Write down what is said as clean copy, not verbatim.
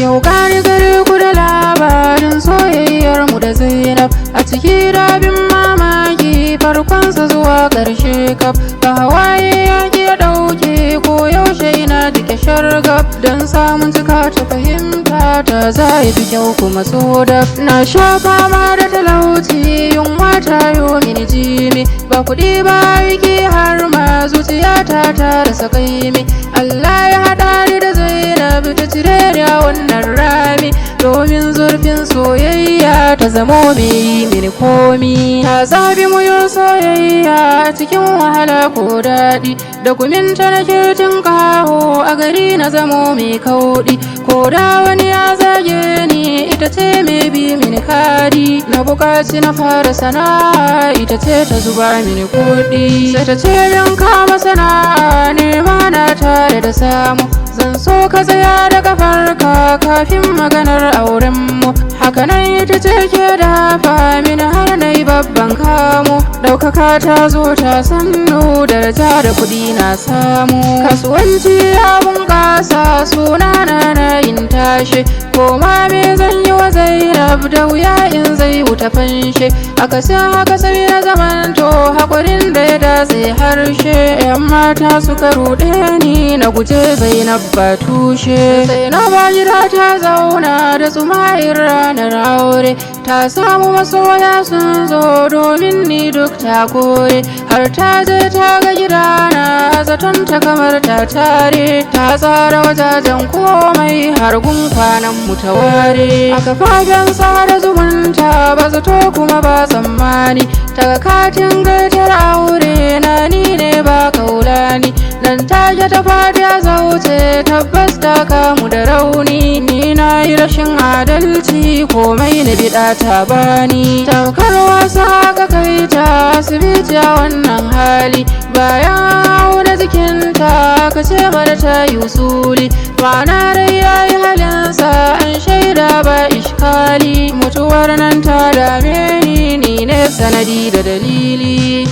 Yau gani gare ku da labarin soyayyarmu da Zainab a cikin rabin mamaki farkonsa zuwa ƙarshe kaf ba hawaye ya ke ɗauke ko yaushe ina jike shargab don samun cika ta fahimta ta zai fi kyau kuma so da na sha fama da talauci yunwa ta yo mini jimi ba kuɗi ba wiki har ma zuciyata ta rasa kaimi Allah ya haɗa ni da Zainab ta cire ni a wannan rami domin zurfin soyayya ta zamo mai mini komi ta zabi mu yin soyayya cikin wahala ko daɗi da guminta nake tinkaho a gari na zamo mai kauɗi ko da wani ya zage ni ita ce mai bi mini kadi na buƙaci na fara sana'a ita ce ta zuba mini kuɗi sai ta ce min kama sana'a nema na tare da samu zan so ka tsaya da kafarka kafin maganar aurenmu hakanan ita ce ke dafa mini har na yi babban kamu ɗaukaka ta zo ta sannu daraja da kuɗi na samu kasuwanci ya bunƙasa suna na yin tashi koma me zan yi wa Zainab da wuya in zai wuta fanshe akasin haka sai na zamanto haƙurin da ya datse harshe yan mata suka ruɗe ni na guje Zainab ba tushe Zainab ba gida ta zauna da tsumayin ranar aure ta samu masoya sun zo domin ni duk ta kore har ta je ta ga gidana zaton ta kamar ta tare ta tsara wajajen komai har gun kwanan mu ta ware aka fagen sada zumunta ba zato kuma ba tsammani ta katin gaitar aure na ni ne ba kaulani nan take ta fadi a zauce tabbas ta kamu da rauni ni na yi rashin adalci komai na biɗa ta bani tamkar wasa ka kai ta asibiti a wannan hali bayan auna jikinta ka ce mara ta yi usuli ma'ana dai ya yi halinsa an shaida ba ishkali mutuwar nan ta dame ni ne sanadi da dalili